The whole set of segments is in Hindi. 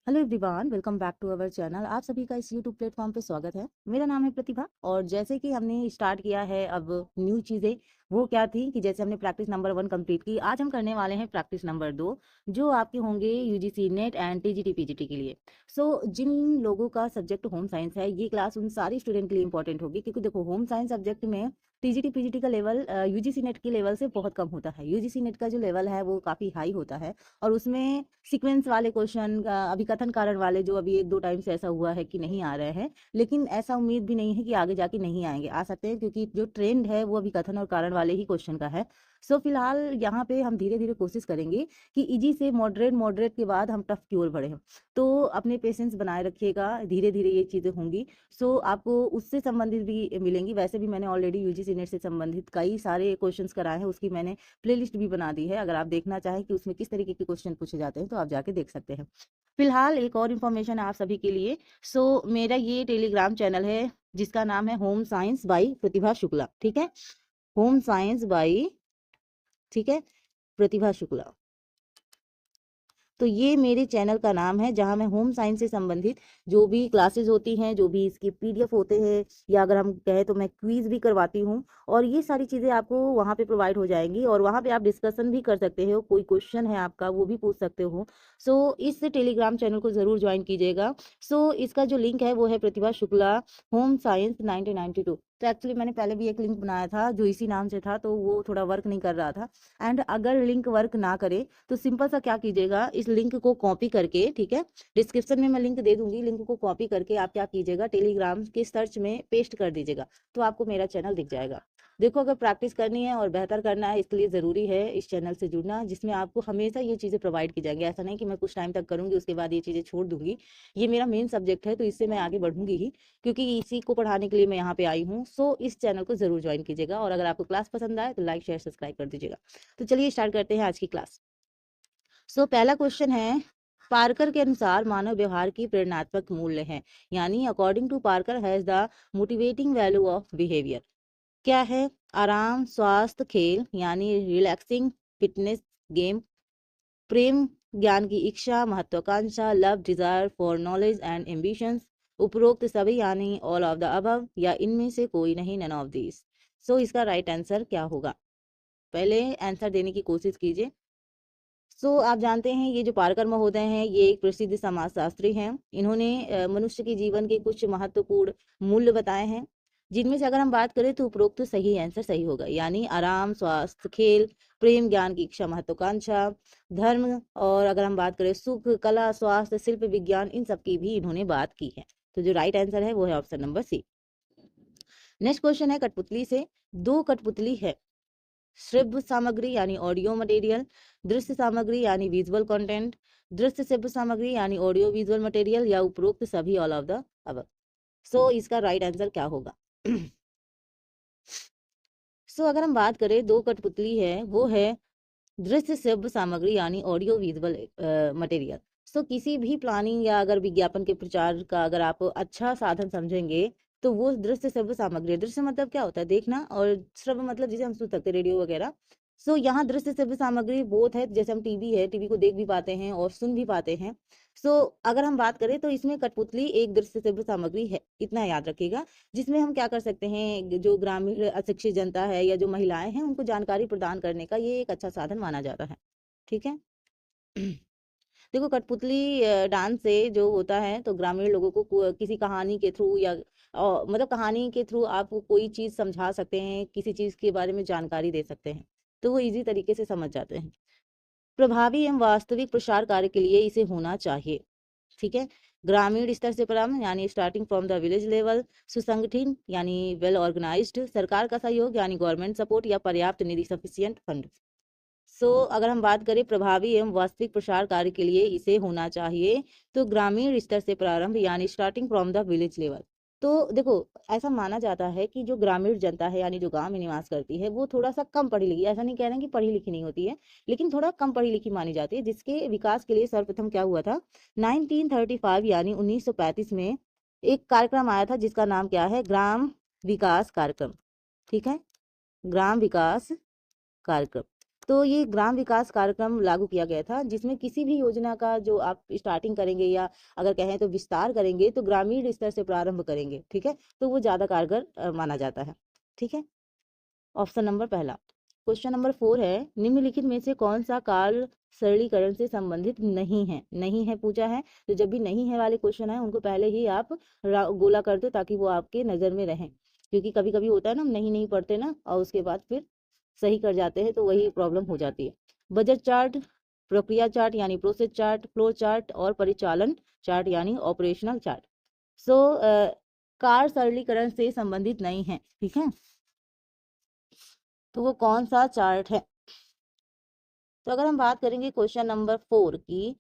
Hello everyone, welcome back to our channel. आप सभी का इस यूट्यूब प्लेटफॉर्म पे स्वागत है। मेरा नाम है प्रतिभा और जैसे कि हमने स्टार्ट किया है अब न्यू चीज़ें, वो क्या थी कि जैसे हमने प्रैक्टिस नंबर 1 कंप्लीट की, आज हम करने वाले हैं प्रैक्टिस नंबर 2 जो आपके होंगे UGC net and TGT PGT के लिए। जिन लोगों का सब्जेक्ट होम साइंस है, ये क्लास उन सारी स्टूडेंट के लिए इंपॉर्टेंट होगी क्योंकि देखो होम साइंस सब्जेक्ट में टीजीटी पीजीटी का लेवल यूजीसी नेट के लेवल से बहुत कम होता है। यूजीसी नेट का जो लेवल है वो काफ़ी हाई होता है और उसमें सीक्वेंस वाले क्वेश्चन, अभी कथन कारण वाले जो अभी एक दो टाइम से ऐसा हुआ है कि नहीं आ रहे हैं, लेकिन ऐसा उम्मीद भी नहीं है कि आगे जाके नहीं आएंगे, आ सकते हैं क्योंकि जो ट्रेंड है वो अभी कथन और कारण वाले ही क्वेश्चन का है। फिलहाल यहाँ पे हम धीरे धीरे कोशिश करेंगे कि इजी से मॉडरेट, मॉडरेट के बाद हम टफ की ओर बढ़े। तो अपने पेशेंस बनाए रखिएगा, धीरे धीरे ये चीज़ें होंगी। आपको उससे संबंधित भी मिलेंगी। वैसे भी मैंने ऑलरेडी यूजीसी नेट से संबंधित कई सारे क्वेश्चंस कराए हैं, उसकी मैंने प्लेलिस्ट भी बना दी है। अगर आप देखना चाहें कि उसमें किस तरीके के क्वेश्चन पूछे जाते हैं तो आप जाके देख सकते हैं। फिलहाल एक और इन्फॉर्मेशन है आप सभी के लिए। मेरा ये टेलीग्राम चैनल है जिसका नाम है होम साइंस बाई प्रतिभा शुक्ला। ठीक है, होम साइंस बाई, ठीक है, प्रतिभा शुक्ला। तो ये मेरे चैनल का नाम है जहां मैं होम साइंस से संबंधित जो भी क्लासेस होती हैं, जो भी इसके पीडीएफ होते हैं, या अगर हम कहें तो मैं क्विज भी करवाती हूँ, और ये सारी चीज़ें आपको वहाँ पे प्रोवाइड हो जाएंगी और वहाँ पे आप डिस्कशन भी कर सकते हो। कोई क्वेश्चन है आपका वो भी पूछ सकते हो। इस टेलीग्राम चैनल को ज़रूर ज्वाइन कीजिएगा। इसका जो लिंक है वो है प्रतिभा शुक्ला होम साइंस 1992। तो एक्चुअली मैंने पहले भी एक लिंक बनाया था जो इसी नाम से था, तो वो थोड़ा वर्क नहीं कर रहा था। एंड अगर लिंक वर्क ना करे तो सिंपल सा क्या कीजिएगा, इस लिंक को कॉपी करके, ठीक है, डिस्क्रिप्शन में मैं लिंक दे दूंगी, लिंक को कॉपी करके आप क्या कीजिएगा, टेलीग्राम के सर्च में पेस्ट कर दीजिएगा, तो आपको मेरा चैनल दिख जाएगा। देखो, अगर प्रैक्टिस करनी है और बेहतर करना है, इसके लिए ज़रूरी है इस चैनल से जुड़ना, जिसमें आपको हमेशा ये चीज़ें प्रोवाइड की जाएंगी। ऐसा नहीं कि मैं कुछ टाइम तक करूंगी उसके बाद ये चीज़ें छोड़ दूंगी। ये मेरा मेन सब्जेक्ट है तो इससे मैं आगे बढ़ूंगी ही, क्योंकि इसी को पढ़ाने के लिए मैं यहाँ पे आई हूँ। इस चैनल को जरूर ज्वाइन कीजिएगा और अगर आपको क्लास पसंद आए तो लाइक शेयर सब्सक्राइब कर दीजिएगा। तो चलिए स्टार्ट करते हैं आज की क्लास। पहला क्वेश्चन है, पार्कर के अनुसार मानव व्यवहार की प्रेरणात्मक मूल्य है, यानी according to Parker has the motivating value of behaviour. क्या है? आराम, स्वास्थ्य, खेल यानी रिलैक्सिंग, फिटनेस, गेम, प्रेम, ज्ञान की इच्छा, महत्वाकांक्षा, love, desire for knowledge and ambitions, उपरोक्त सभी यानी ऑल ऑफ द अबव, या इनमें से कोई नहीं, नन ऑफ दिस। इसका राइट आंसर क्या होगा? पहले आंसर देने की कोशिश कीजिए। आप जानते हैं ये जो पारकर महोदय हैं ये एक प्रसिद्ध समाजशास्त्री हैं। इन्होंने मनुष्य के जीवन के कुछ महत्वपूर्ण मूल्य बताए हैं, जिनमें से अगर हम बात करें तो उपरोक्त तो सही आंसर सही होगा, यानी आराम, स्वास्थ्य, खेल, प्रेम, ज्ञान की इच्छा, महत्वाकांक्षा, धर्म, और अगर हम बात करें सुख, कला, स्वास्थ्य, शिल्प, विज्ञान, इन सब की भी इन्होंने बात की है। तो जो राइट आंसर है वो है option number C. Next question है कठपुतली से। दो कठपुतली है, श्रव्य सामग्री यानी ऑडियो मटेरियल, दृश्य सामग्री यानी विजुअल कंटेंट, दृश्य श्रव्य सामग्री यानी ऑडियो विजुअल मटेरियल, या उपरोक्त सभी, ऑल ऑफ द अबव। इसका राइट आंसर क्या होगा? अगर हम बात करें दो कठपुतली है, वो है दृश्य श्रव्य सामग्री यानी ऑडियो विजुअल मटेरियल। किसी भी प्लानिंग या अगर विज्ञापन के प्रचार का अगर आप अच्छा साधन समझेंगे तो वो दृश्य श्रव्य सामग्री है। दृश्य मतलब क्या होता है? देखना, और श्रव्य मतलब जिसे हम सुन सकते हैं, रेडियो वगैरह। यहाँ दृश्य श्रव्य सामग्री बोथ है, जैसे हम टीवी है, टीवी को देख भी पाते हैं और सुन भी पाते हैं। अगर हम बात करें तो इसमें कठपुतली एक दृश्य श्रव्य सामग्री है, इतना याद रखिएगा, जिसमें हम क्या कर सकते हैं, जो ग्रामीण अशिक्षित जनता है या जो महिलाएं हैं उनको जानकारी प्रदान करने का ये एक अच्छा साधन माना जाता है। ठीक है। देखो, कठपुतली डांस से जो होता है तो ग्रामीण लोगों को किसी कहानी के थ्रू या मतलब कहानी के थ्रू आप कोई चीज समझा सकते हैं, किसी चीज के बारे में जानकारी दे सकते हैं, तो वो इजी तरीके से समझ जाते हैं। प्रभावी एवं वास्तविक प्रसार कार्य के लिए इसे होना चाहिए। ठीक है। ग्रामीण स्तर से प्रारंभ यानी starting from the village level, सुसंगठित यानी वेल ऑर्गेनाइज्ड, सरकार का सहयोग यानी गवर्नमेंट सपोर्ट, या पर्याप्त निधि, सफिशिएंट फंड। अगर हम बात करें प्रभावी एवं वास्तविक प्रसार कार्य के लिए इसे होना चाहिए, तो ग्रामीण स्तर से प्रारंभ यानी starting from the village level. देखो, ऐसा माना जाता है कि जो ग्रामीण जनता है यानी जो गांव में निवास करती है वो थोड़ा सा कम पढ़ी लिखी, ऐसा नहीं कह रहे हैं कि पढ़ी लिखी नहीं होती है, लेकिन थोड़ा कम पढ़ी लिखी मानी जाती है, जिसके विकास के लिए सर्वप्रथम क्या हुआ था, 1935 यानी 1935 में एक कार्यक्रम आया था जिसका नाम क्या है, ग्राम विकास कार्यक्रम। ठीक है, ग्राम विकास कार्यक्रम। तो ये ग्राम विकास कार्यक्रम लागू किया गया था, जिसमें किसी भी योजना का जो आप स्टार्टिंग करेंगे या अगर कहें तो विस्तार करेंगे तो ग्रामीण स्तर से प्रारंभ करेंगे, ठीक है, तो वो ज्यादा कारगर माना जाता है। ठीक है, ऑप्शन नंबर पहला। क्वेश्चन नंबर 4 है, निम्नलिखित में से कौन सा कार्य सरलीकरण से संबंधित नहीं है? नहीं है पूछा है, तो जब भी नहीं है वाले क्वेश्चन है उनको पहले ही आप गोला कर दो ताकि वो आपके नजर में रहें, क्योंकि कभी कभी होता है ना, हम नहीं नहीं पढ़ते ना और उसके बाद फिर सही कर जाते हैं तो वही प्रॉब्लम हो जाती है। बजट चार्ट, प्रक्रिया चार्ट यानी प्रोसेस चार्ट, फ्लो चार्ट और परिचालन चार्ट यानी ऑपरेशनल चार्ट। सो कार्य सरलीकरण से संबंधित नहीं है, ठीक है, तो वो कौन सा चार्ट है? तो अगर हम बात करेंगे क्वेश्चन नंबर 4 की,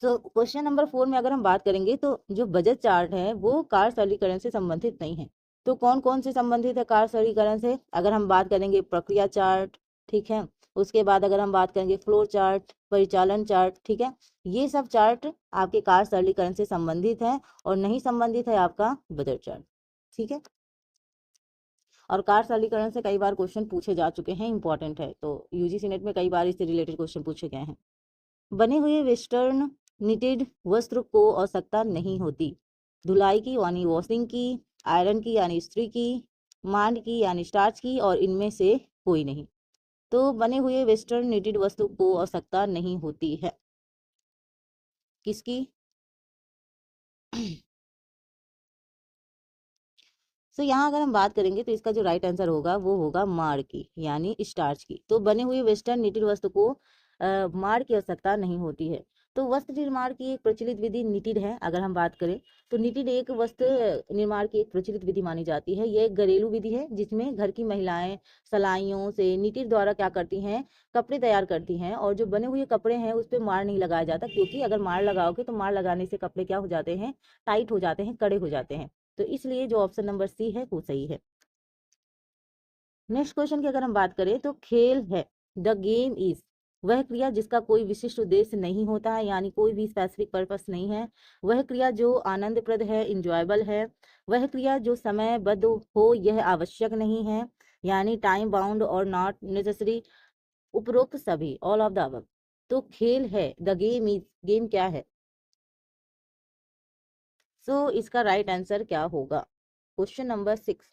तो क्वेश्चन नंबर 4 में अगर हम बात करेंगे तो जो बजट चार्ट है वो कार्य सरलीकरण से संबंधित नहीं है। तो कौन कौन से संबंधित है कार्य सरलीकरण से? अगर हम बात करेंगे प्रक्रिया चार्ट, ठीक है, उसके बाद अगर हम बात करेंगे फ्लो चार्ट, परिचालन चार्ट, ठीक है, ये सब चार्ट आपके कार्य सरलीकरण से संबंधित है और नहीं संबंधित है आपका बजट चार्ट। ठीक है, और कार्य सरलीकरण से कई बार क्वेश्चन पूछे जा चुके हैं, इंपॉर्टेंट है, तो यूजीसी नेट में कई बार इससे रिलेटेड क्वेश्चन पूछे गए हैं। बने हुए वेस्टर्न निटेड वस्त्र को आवश्यकता नहीं होती। धुलाई की यानी वॉशिंग की, आयरन की यानी इस्त्री की, मांड की यानी स्टार्च की और इनमें से कोई नहीं। तो बने हुए वेस्टर्न निटेड वस्त्र को आवश्यकता नहीं होती है, किसकी? तो यहाँ अगर हम बात करेंगे तो इसका जो राइट आंसर होगा वो होगा मार की यानी स्टार्च की। तो बने हुए वेस्टर्न निटिड वस्त्र को मार की आवश्यकता नहीं होती है। तो वस्त्र निर्माण की एक प्रचलित विधि निटिड है। अगर हम बात करें तो निटिड एक वस्त्र निर्माण की एक प्रचलित विधि मानी जाती है। यह एक घरेलू विधि है जिसमें घर की महिलाएं सलाइयों से निटिड द्वारा क्या करती हैं, कपड़े तैयार करती हैं, और जो बने हुए कपड़े हैं उस पर मार नहीं लगाया जाता, क्योंकि अगर मार लगाओगे तो मार लगाने से कपड़े क्या हो जाते हैं, टाइट हो जाते हैं, कड़े हो जाते हैं। तो इसलिए जो ऑप्शन नंबर सी है वो सही है। नेक्स्ट क्वेश्चन की अगर हम बात करें तो खेल है, द गेम इज, वह क्रिया जिसका कोई विशिष्ट उद्देश्य नहीं होता है, यानी कोई भी स्पेसिफिक पर्पस नहीं है। वह क्रिया जो आनंदप्रद है, इंजॉयबल है। वह क्रिया जो समयबद्ध हो, यह आवश्यक नहीं है, यानी टाइम बाउंड और नॉट नेसेसरी। उपरोक्त सभी, ऑल ऑफ द अबव। तो खेल है, द गेम इज, गेम क्या है? सो इसका राइट आंसर क्या होगा? Question number 6।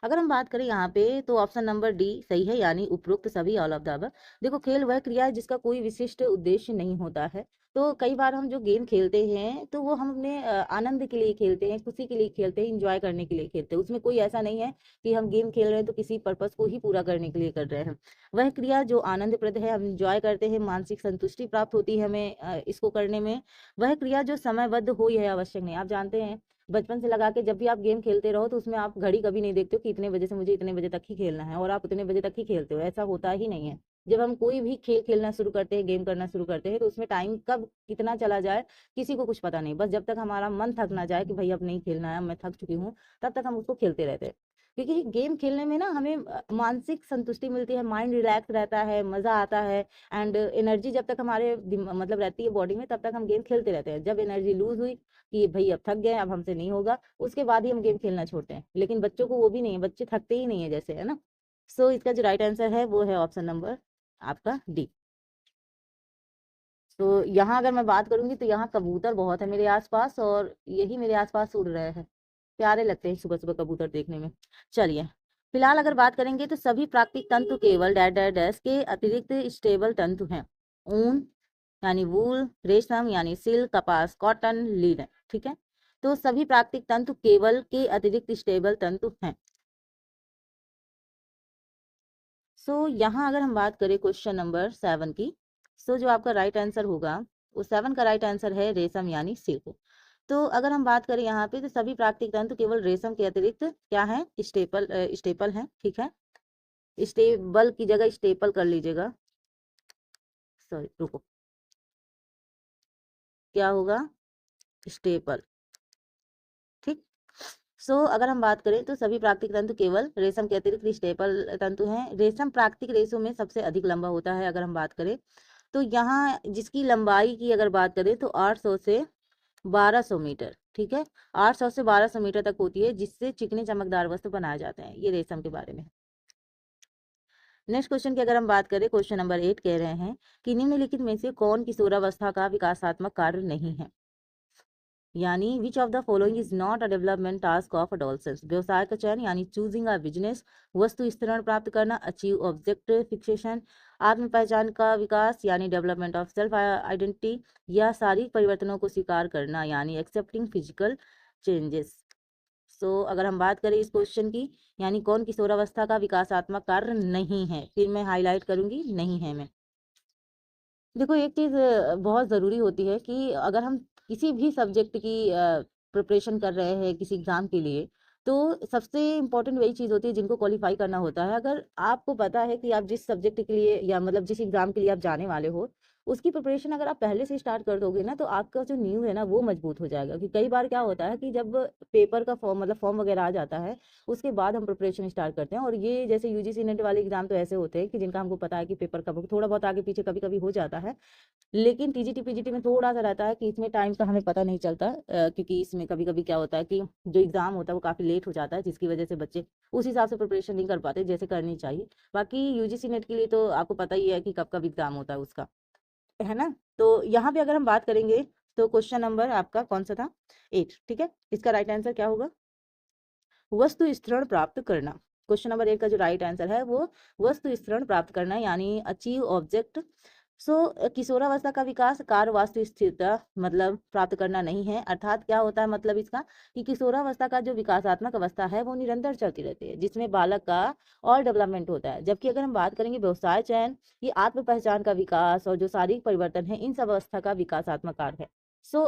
अगर हम बात करें यहाँ पे तो ऑप्शन नंबर डी सही है, यानी उपरोक्त सभी, ऑल ऑफ द अबव। देखो, खेल वह क्रिया है जिसका कोई विशिष्ट उद्देश्य नहीं होता है। तो कई बार हम जो गेम खेलते हैं तो वो हम अपने आनंद के लिए खेलते हैं, खुशी के लिए खेलते हैं, इंजॉय करने के लिए खेलते हैं। उसमें कोई ऐसा नहीं है कि हम गेम खेल रहे हैं तो किसी पर्पस को ही पूरा करने के लिए कर रहे हैं। वह क्रिया जो आनंदप्रद है, हम इंजॉय करते हैं, मानसिक संतुष्टि प्राप्त होती है हमें इसको करने में। वह क्रिया जो समयबद्ध हो, यह आवश्यक नहीं। आप जानते हैं बचपन से लगा के जब भी आप गेम खेलते रहो तो उसमें आप घड़ी कभी नहीं देखते हो कि इतने बजे से मुझे इतने बजे तक ही खेलना है और आप उतने बजे तक ही खेलते हो, ऐसा होता ही नहीं है। जब हम कोई भी खेल खेलना शुरू करते हैं, गेम करना शुरू करते हैं, तो उसमें टाइम कब कितना चला जाए किसी को कुछ पता नहीं। बस जब तक हमारा मन थक ना जाए कि भाई अब नहीं खेलना है, मैं थक चुकी हूँ, तब तक हम उसको खेलते रहते हैं। क्योंकि गेम खेलने में ना हमें मानसिक संतुष्टि मिलती है, माइंड रिलैक्स रहता है, मजा आता है, एंड एनर्जी जब तक हमारे मतलब रहती है बॉडी में, तब तक हम गेम खेलते रहते हैं। जब एनर्जी लूज हुई कि भाई अब थक गए, अब हमसे नहीं होगा, उसके बाद ही हम गेम खेलना छोड़ते हैं। लेकिन बच्चों को वो भी नहीं है, बच्चे थकते ही नहीं है जैसे, है ना। सो इसका जो राइट आंसर है वो है ऑप्शन नंबर आपका डी। तो यहाँ अगर मैं बात करूंगी तो यहाँ कबूतर बहुत है मेरे आसपास और यही मेरे आसपास उड़ रहे हैं। प्यारे लगते हैं सुबह सुबह कबूतर देखने में। चलिए, फिलहाल अगर बात करेंगे तो सभी प्राकृतिक तंतु केवल डैश डैश डैश के अतिरिक्त स्टेबल तंतु हैं। ऊन यानी वूल, रेशम यानी सिल्क, कपास, कॉटन, लीलन, ठीक है। तो सभी प्राकृतिक तंतु केवल के अतिरिक्त स्टेबल तंतु हैं। सो यहाँ अगर हम बात करें क्वेश्चन नंबर 7 की, सो जो आपका राइट आंसर होगा वो 7 का राइट आंसर है रेशम यानी सिल्क। तो अगर हम बात करें यहाँ पे तो सभी प्राकृतिक तंतु केवल रेशम के अतिरिक्त क्या है, स्टेपल, स्टेपल है, ठीक है। स्टेबल की जगह स्टेपल कर लीजिएगा, सॉरी रुको, क्या होगा, स्टेपल, ठीक। सो अगर हम बात करें तो सभी प्राकृतिक तंतु केवल रेशम के अतिरिक्त स्टेपल तंतु हैं। रेशम प्राकृतिक रेशों में सबसे अधिक लंबा होता है। अगर हम बात करें तो यहाँ जिसकी लंबाई की अगर बात करें तो 800 से 1200 मीटर, ठीक है, 800 से 1200 मीटर तक होती है, जिससे चिकने चमकदार वस्त्र बनाए जाते हैं। ये रेशम के बारे में। नेक्स्ट क्वेश्चन की अगर हम बात करें, क्वेश्चन नंबर 8 कह रहे हैं कि निम्नलिखित में से कौन किशोरावस्था का विकासात्मक कार्य नहीं है, यानी which of the following is not a development task of adolescence. व्यवसाय का चयन यानी चूजिंग अ बिजनेस, वस्तु स्तरण प्राप्त करना, अचीव ऑब्जेक्ट फिक्सेशन, आत्म पहचान का विकास यानी डेवलपमेंट ऑफ सेल्फ आइडेंटिटी, या शारीरिक परिवर्तनों को स्वीकार करना यानी एक्सेप्टिंग फिजिकल चेंजेस। सो अगर हम बात करें इस क्वेश्चन की, यानी कौन किशोरावस्था का विकासात्मक कार्य नहीं है, फिर मैं हाईलाइट करूंगी नहीं है मैं। देखो एक चीज़ बहुत ज़रूरी होती है कि अगर हम किसी भी सब्जेक्ट की प्रिपरेशन कर रहे हैं किसी एग्ज़ाम के लिए, तो सबसे इम्पोर्टेंट वही चीज़ होती है जिनको क्वालिफाई करना होता है। अगर आपको पता है कि आप जिस सब्जेक्ट के लिए या मतलब जिस एग्ज़ाम के लिए आप जाने वाले हो, उसकी प्रिपरेशन अगर आप पहले से स्टार्ट कर दोगे ना, तो आपका जो नींव है ना वो मजबूत हो जाएगा। कि कई बार क्या होता है कि जब पेपर का फॉर्म मतलब फॉर्म वगैरह आ जाता है, उसके बाद हम प्रिपरेशन स्टार्ट करते हैं। और ये जैसे यूजीसी नेट वाले एग्जाम तो ऐसे होते हैं कि जिनका हमको पता है कि पेपर का थोड़ा बहुत आगे पीछे कभी कभी हो जाता है, लेकिन टीजीटी पीजीटी में थोड़ा सा रहता है कि इसमें टाइम का हमें पता नहीं चलता, क्योंकि इसमें कभी कभी क्या होता है कि जो एग्जाम होता है वो काफ़ी लेट हो जाता है, जिसकी वजह से बच्चे उस हिसाब से प्रिपरेशन नहीं कर पाते जैसे करनी चाहिए। बाकी यूजीसी नेट के लिए तो आपको पता ही है कि कब कब एग्जाम होता है उसका, है ना। तो यहाँ पे अगर हम बात करेंगे तो क्वेश्चन नंबर आपका कौन सा था, 8, ठीक है। इसका राइट आंसर क्या होगा, वस्तु स्थिरण प्राप्त करना। क्वेश्चन नंबर 8 का जो राइट आंसर है वो वस्तु स्थिरण प्राप्त करना यानी अचीव ऑब्जेक्ट। सो किशोरावस्था का विकास कार्य वास्तु स्थिरता मतलब प्राप्त करना नहीं है। अर्थात क्या होता है मतलब इसका, कि किशोरावस्था का जो विकासात्मक अवस्था है वो निरंतर चलती रहती है, जिसमें बालक का और डेवलपमेंट होता है। जबकि अगर हम बात करेंगे व्यवसाय चयन, ये आत्म पहचान का विकास और जो शारीरिक परिवर्तन है, इन सब अवस्था का विकासात्मक कार्य है।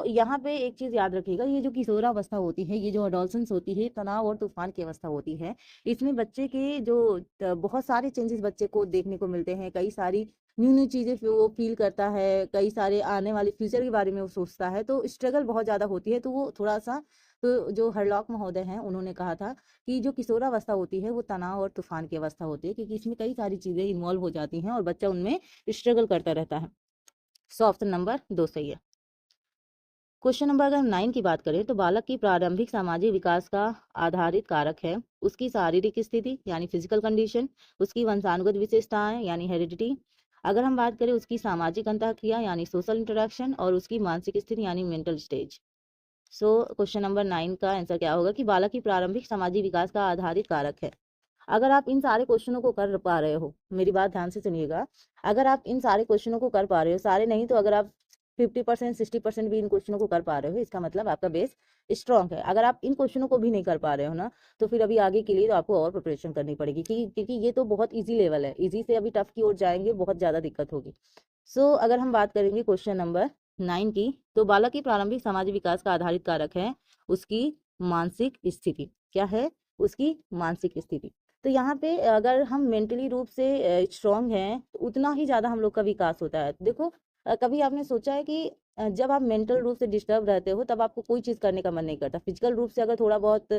यहाँ पे एक चीज याद रखिएगा, ये जो किशोरावस्था होती है, ये जो अडोलसेंस होती है, तनाव और तूफान की अवस्था होती है। इसमें बच्चे के जो बहुत सारे चेंजेस बच्चे को देखने को मिलते हैं, कई सारी न्यू न्यू चीजें वो फील करता है, कई सारे आने वाले फ्यूचर के बारे में वो सोचता है, तो स्ट्रगल बहुत ज्यादा होती है। तो वो थोड़ा सा, तो जो हरलॉक महोदय हैं उन्होंने कहा था कि जो किशोरावस्था होती है वो तनाव और तूफान की अवस्था होती है, क्योंकि इसमें कई सारी चीजें इन्वॉल्व हो जाती हैं और बच्चा उनमें स्ट्रगल करता रहता है। सो ऑप्शन नंबर 2 सही है। क्वेश्चन नंबर अगर 9 की बात करें तो बालक की प्रारंभिक सामाजिक विकास का आधारित कारक है उसकी शारीरिक स्थिति यानी फिजिकल कंडीशन, उसकी वंशानुगत विशेषताएं यानी हेरिडिटी, अगर हम बात करें उसकी सामाजिक अंतःक्रिया यानी सोशल इंटरेक्शन, और उसकी मानसिक स्थिति यानी मेंटल स्टेज। क्वेश्चन नंबर 9 का आंसर क्या होगा कि बालक की प्रारंभिक सामाजिक विकास का आधारित कारक है। अगर आप इन सारे क्वेश्चनों को कर पा रहे हो, मेरी बात ध्यान से सुनिएगा, अगर आप इन सारे क्वेश्चनों को कर पा रहे हो, सारे नहीं तो अगर आप 50% 60% भी इन क्वेश्चनों को कर पा रहे हो, इसका मतलब आपका बेस स्ट्रांग है। अगर आप इन क्वेश्चनों को भी नहीं कर पा रहे हो ना, तो फिर अभी आगे के लिए तो आपको और प्रिपरेशन करनी पड़ेगी, क्योंकि ये तो बहुत ईजी लेवल है, ईजी से अभी टफ की ओर जाएंगे, बहुत ज्यादा दिक्कत होगी। अगर हम बात करेंगे क्वेश्चन नंबर 9 की, तो बालक की प्रारंभिक सामाजिक विकास का आधारित कारक है उसकी मानसिक स्थिति। क्या है, उसकी मानसिक स्थिति। तो यहाँ पे अगर हम मेंटली रूप से स्ट्रांग हैं तो उतना ही ज्यादा हम लोग का विकास होता है। देखो कभी आपने सोचा है कि जब आप मेंटल रूप से डिस्टर्ब रहते हो तब आपको कोई चीज करने का मन नहीं करता। फिजिकल रूप से अगर थोड़ा बहुत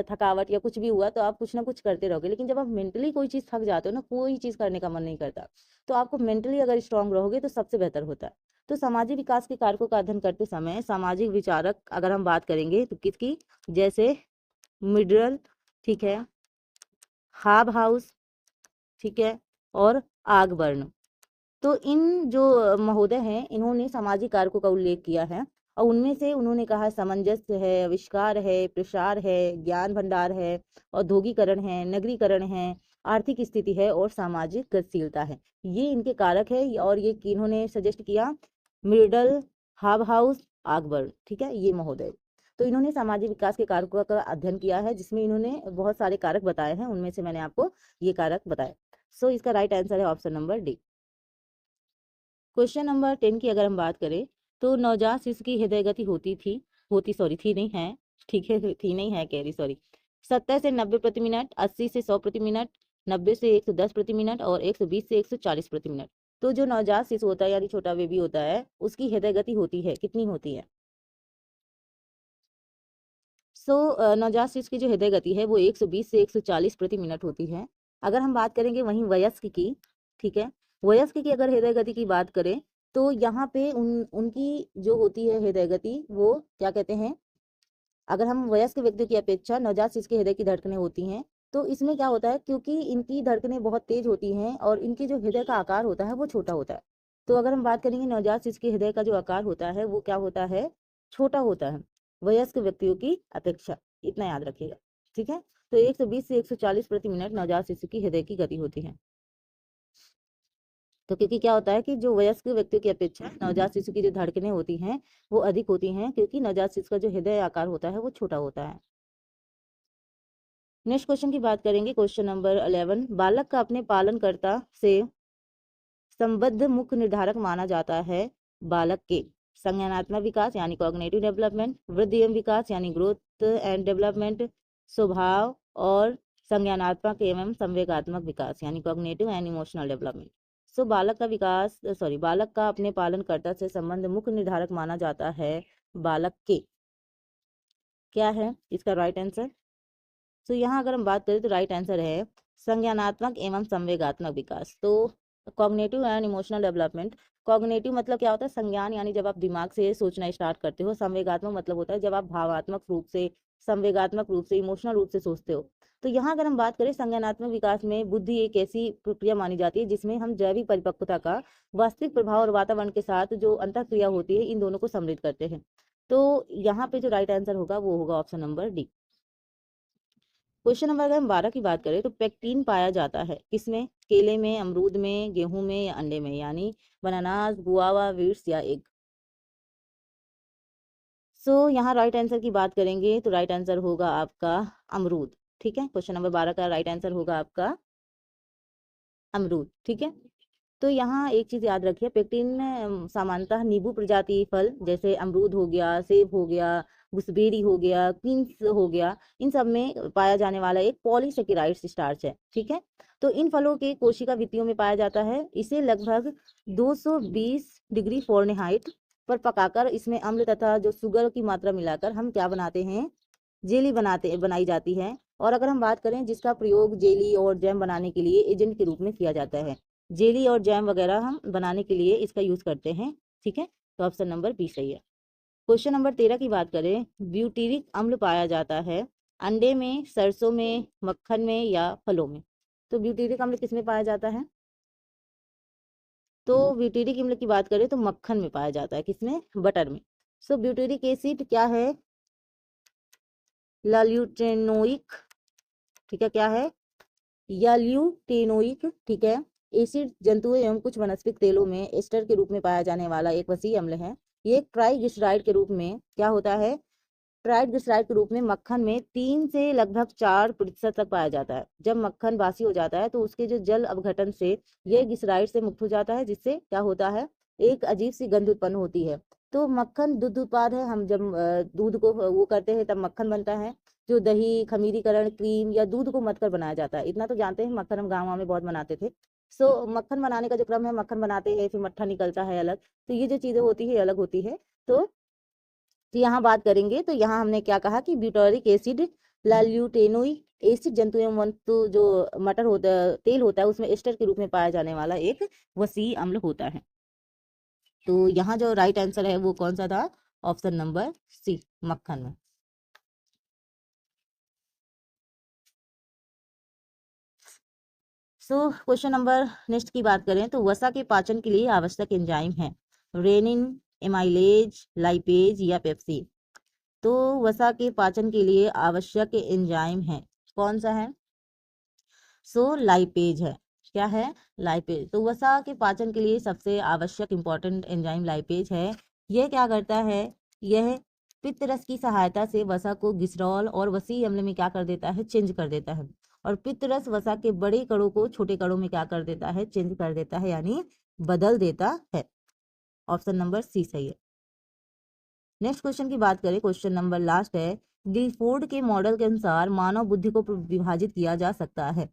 थकावट या कुछ भी हुआ तो आप कुछ ना कुछ करते रहोगे, लेकिन जब आप मेंटली कोई चीज थक जाते हो ना, कोई चीज करने का मन नहीं करता। तो आपको मेंटली अगर स्ट्रांग रहोगे तो सबसे बेहतर होता है। तो सामाजिक विकास के कारकों का अध्ययन करते समय सामाजिक विचारक अगर हम बात करेंगे तो किसकी, जैसे मिडरल, ठीक है, हाब हाउस, ठीक है, और आगबर्न। तो इन जो महोदय हैं इन्होंने सामाजिक कारकों का उल्लेख किया है, और उनमें से उन्होंने कहा सामंजस्य है, आविष्कार है, प्रसार है, ज्ञान भंडार है, औद्योगिकरण है, नगरीकरण है, आर्थिक स्थिति है, और सामाजिक गतिशीलता है। ये इनके कारक है, और ये इन्होंने सजेस्ट किया मिडल, हाब हाउस, आगबर्न, ठीक है, ये महोदय। तो इन्होंने सामाजिक विकास के कारकों का अध्ययन किया है, जिसमें इन्होंने बहुत सारे कारक बताए हैं, उनमें से मैंने आपको ये कारक बताए। इसका राइट आंसर है option number D. Question number 10 की अगर हम बात करें तो नवजात शिशु की हृदय गति थी नहीं है, ठीक है, थी नहीं है कह रही, सॉरी, 70 से 90 प्रति मिनट, 80 से 100 प्रति मिनट, 90 से 110 प्रति मिनट, और 120 से 140 प्रति मिनट। तो जो नवजात शिशु होता है यानी छोटा बेबी होता है, उसकी हृदय गति होती है कितनी होती है। नवजात शिशु की जो हृदय गति है वो 120 से 140 प्रति मिनट होती है। अगर हम बात करेंगे वहीं वयस्क की, ठीक है, वयस्क की अगर हृदय गति की बात करें तो यहाँ पे उनकी जो होती है हृदय गति, वो क्या कहते हैं, अगर हम वयस्क व्यक्ति की अपेक्षा नवजात शिशु की हृदय की धड़कनें होती हैं तो इसमें क्या होता है, क्योंकि इनकी धड़कनें बहुत तेज होती हैं और इनके जो हृदय का आकार होता है वो छोटा होता है। तो अगर हम बात करेंगे नवजात शिशु के हृदय का जो आकार होता है वो क्या होता है, छोटा होता है वयस्क व्यक्तियों की अपेक्षा, इतना याद रखिएगा। ठीक है, तो 120 से 140 प्रति मिनट नवजात शिशु की हृदय की गति होती है। तो क्योंकि क्या होता है कि जो वयस्क व्यक्तियों की अपेक्षा नवजात शिशु की जो धड़कनें होती हैं वो अधिक होती हैं, क्योंकि नवजात शिशु का जो हृदय आकार होता है वो छोटा होता है। नेक्स्ट क्वेश्चन की बात करेंगे, क्वेश्चन नंबर 11। बालक का अपने पालनकर्ता से संबद्ध मुख्य निर्धारक माना जाता है बालक के संज्ञानात्मक विकास यानी कॉग्निटिव डेवलपमेंट, वृद्धि एवं विकास यानी ग्रोथ एंड डेवलपमेंट, स्वभाव और संज्ञानात्मक एवं संवेगात्मक विकास यानी कॉग्निटिव एंड इमोशनल डेवलपमेंट। सो बालक का अपने पालनकर्ता से संबंध मुख्य निर्धारक माना जाता है बालक के, क्या है इसका राइट आंसर। तो यहाँ अगर हम बात करें तो राइट आंसर है संज्ञानात्मक एवं संवेगात्मक विकास। तो cognitive and emotional development, cognitive मतलब क्या होता है, संज्ञान यानी जब आप दिमाग से सोचना स्टार्ट करते हो। संवेगात्मक मतलब होता है जब आप भावात्मक रूप से, संवेगात्मक रूप से, इमोशनल रूप से सोचते हो। तो यहाँ अगर हम बात करें संज्ञानात्मक विकास में, बुद्धि एक ऐसी प्रक्रिया मानी जाती है जिसमें हम जैविक परिपक्वता का वास्तविक प्रभाव और वातावरण के साथ जो अंतःक्रिया होती है इन दोनों को सम्मिलित करते हैं। तो यहाँ पे जो राइट आंसर होगा वो होगा option number D. Question number अगर हम 12 की बात करें तो पेक्टिन पाया जाता है किसमें, केले में, अमरूद में, गेहूं में या अंडे में, यानी बनानास, गुआवा, विट्स या एग। सो यहाँ राइट आंसर की बात करेंगे तो राइट आंसर होगा आपका अमरूद। ठीक है, क्वेश्चन नंबर 12 का राइट आंसर होगा आपका अमरूद। ठीक है, तो यहाँ एक चीज याद रखिए, पेक्टिन सामान्यतः नींबू प्रजाति फल जैसे अमरूद हो गया, सेब हो गया, गुसबेरी हो गया, किन्स हो गया, इन सब में पाया जाने वाला एक पॉलीसेकेराइड स्टार्च है। ठीक है, तो इन फलों के कोशिका भित्तियों में पाया जाता है। इसे लगभग 220 डिग्री फ़ारेनहाइट पर पकाकर इसमें अम्ल तथा जो शुगर की मात्रा मिलाकर हम क्या बनाते हैं, जेली बनाई जाती है। और अगर हम बात करें जिसका प्रयोग जेली और जैम बनाने के लिए एजेंट के रूप में किया जाता है, जेली और जैम वगैरह हम बनाने के लिए इसका यूज करते हैं। ठीक है, तो ऑप्शन नंबर बी सही है। क्वेश्चन नंबर 13 की बात करें, ब्यूटीरिक अम्ल पाया जाता है अंडे में, सरसों में, मक्खन में या फलों में। तो ब्यूटीरिक अम्ल किसमें पाया जाता है, तो ब्यूटीरिक अम्ल की बात करें तो मक्खन में पाया जाता है, किसमें, बटर में। सो ब्यूटीरिक एसिड क्या है, लाल्यूटेनोइक। ठीक है, क्या है, याल्यूटेनोइक। ठीक है, एसिड जंतुओं एवं कुछ वनस्पतिक तेलों में एस्टर के रूप में पाया जाने वाला एक वसीय अम्ल है। ये एक ट्राइग्लिसराइड के रूप में क्या होता है, ट्राइग्लिसराइड के रूप में मक्खन में 3 से लगभग 4% तक पाया जाता है। जब मक्खन बासी हो जाता है तो उसके जो जल अपघटन से ये ग्लिसराइड से मुक्त हो जाता है, जिससे क्या होता है, एक अजीब सी गंध उत्पन्न होती है। तो मक्खन दुग्ध उत्पाद है, हम जब दूध को वो करते हैं तब मक्खन बनता है। जो दही, खमीरीकरण, क्रीम या दूध को मथकर बनाया जाता है, इतना तो जानते हैं, मक्खन हम गाँव में बहुत बनाते थे। सो मक्खन बनाने का जो क्रम है, मक्खन बनाते हैं फिर मट्ठा निकलता है अलग, तो ये जो चीजें होती है अलग होती है। तो यहाँ बात करेंगे तो यहाँ हमने क्या कहा कि ब्यूटारिक एसिड, लाल्यूटेनोइक एसिड जंतु एवं वस्तु जो मटर होता है, तेल होता है, उसमें एस्टर के रूप में पाया जाने वाला एक वसीय अम्ल होता है। तो यहाँ जो राइट आंसर है वो कौन सा था, ऑप्शन नंबर सी, मक्खन में। सो क्वेश्चन नंबर नेक्स्ट की बात करें तो वसा के पाचन के लिए आवश्यक एंजाइम है रेनिन, एमाइलेज, लाइपेज या पेप्सी। तो वसा के पाचन के लिए आवश्यक एंजाइम है, कौन सा है, सो लाइपेज है। क्या है, लाइपेज। तो वसा के पाचन के लिए सबसे आवश्यक इंपॉर्टेंट एंजाइम लाइपेज है। यह क्या करता है, यह पित्त रस की सहायता से वसा को ग्लिसरॉल और वसीय अम्ल में क्या कर देता है, चेंज कर देता है। और पित्त रस वसा के बड़े कणों को छोटे कणों में क्या कर देता है, चेंज कर देता है, यानी बदल देता है। ऑप्शन नंबर सी सही है। नेक्स्ट क्वेश्चन की बात करें, क्वेश्चन नंबर लास्ट है, गिलफोर्ड के मॉडल के अनुसार मानव बुद्धि को विभाजित किया जा सकता है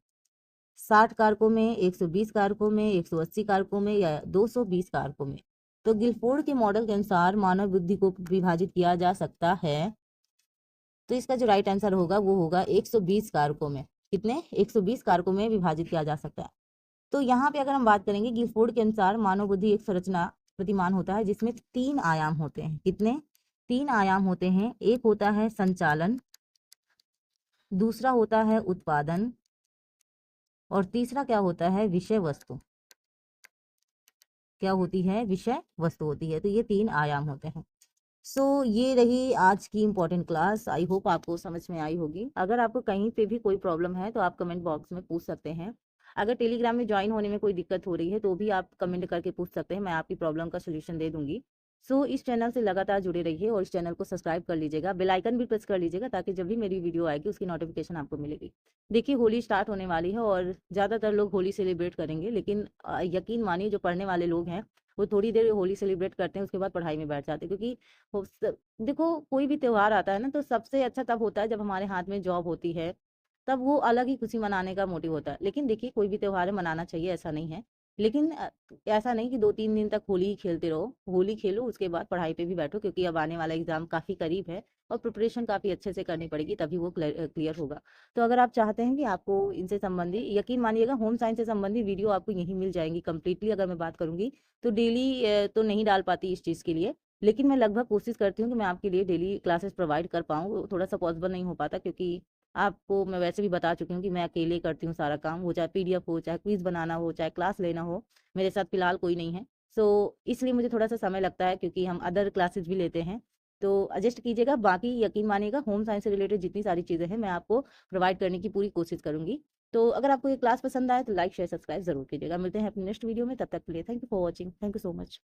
60 कारकों में, 120 कारकों में, 180 कारकों में या 220 कारकों में। तो गिलफोर्ड के मॉडल के अनुसार मानव बुद्धि को विभाजित किया जा सकता है, तो इसका जो राइट आंसर होगा वो होगा 120 कारकों में। कितने, 120 कारकों में विभाजित किया जा सकता है। तो यहाँ पे अगर हम बात करेंगे, गिलफोर्ड के अनुसार मानव बुद्धि एक संरचना प्रतिमान होता है जिसमें 3 आयाम होते हैं। कितने, 3 आयाम होते हैं। एक होता है संचालन, दूसरा होता है उत्पादन, और तीसरा क्या होता है, विषय वस्तु। क्या होती है, विषय वस्तु होती है। तो ये 3 आयाम होते हैं। ये रही आज की इम्पोर्टेंट क्लास। आई होप आपको समझ में आई होगी। अगर आपको कहीं पे भी कोई प्रॉब्लम है तो आप कमेंट बॉक्स में पूछ सकते हैं। अगर टेलीग्राम में ज्वाइन होने में कोई दिक्कत हो रही है तो भी आप कमेंट करके पूछ सकते हैं, मैं आपकी प्रॉब्लम का सोल्यूशन दे दूंगी। इस चैनल से लगातार जुड़े रहिए और इस चैनल को सब्सक्राइब कर लीजिएगा, बेल आइकन भी प्रेस कर लीजिएगा ताकि जब भी मेरी वीडियो आएगी उसकी नोटिफिकेशन आपको मिलेगी। देखिए, होली स्टार्ट होने वाली है और ज़्यादातर लोग होली सेलिब्रेट करेंगे, लेकिन यकीन मानिए जो पढ़ने वाले लोग हैं वो थोड़ी देर होली सेलिब्रेट करते हैं, उसके बाद पढ़ाई में बैठ जाते हैं। क्योंकि देखो, कोई भी त्योहार आता है ना तो सबसे अच्छा तब होता है जब हमारे हाथ में जॉब होती है, तब वो अलग ही खुशी मनाने का मोटिव होता है। लेकिन देखिए, कोई भी त्योहार है मनाना चाहिए, ऐसा नहीं है। लेकिन ऐसा नहीं कि 2-3 दिन तक होली ही खेलते रहो। होली खेलो, उसके बाद पढ़ाई पे भी बैठो, क्योंकि अब आने वाला एग्जाम काफ़ी करीब है और प्रिपरेशन काफ़ी अच्छे से करनी पड़ेगी, तभी वो क्लियर होगा। तो अगर आप चाहते हैं कि आपको इनसे संबंधी, यकीन मानिएगा होम साइंस से संबंधी वीडियो आपको यहीं मिल जाएंगी कंप्लीटली। अगर मैं बात करूंगी तो डेली तो नहीं डाल पाती इस चीज़ के लिए, लेकिन मैं लगभग कोशिश करती हूँ कि मैं आपके लिए डेली क्लासेस प्रोवाइड कर पाऊँ। थोड़ा सा पॉसिबल नहीं हो पाता, क्योंकि आपको मैं वैसे भी बता चुकी हूँ कि मैं अकेले करती हूँ सारा काम, वो चाहे पीडीएफ हो, चाहे क्विज बनाना हो, चाहे क्लास लेना हो। मेरे साथ फिलहाल कोई नहीं है। इसलिए मुझे थोड़ा सा समय लगता है, क्योंकि हम अदर क्लासेस भी लेते हैं। तो एडजस्ट कीजिएगा। बाकी यकीन मानिएगा होम साइंस से रिलेटेड जितनी सारी चीज़ें हैं मैं आपको प्रोवाइड करने की पूरी कोशिश करूंगी। तो अगर आपको ये क्लास पसंद आए तो लाइक शेयर सब्सक्राइब जरूर कीजिएगा। मिलते हैं अपनी नेक्स्ट वीडियो में, तब तक के लिए thank you for watching. Thank you so much.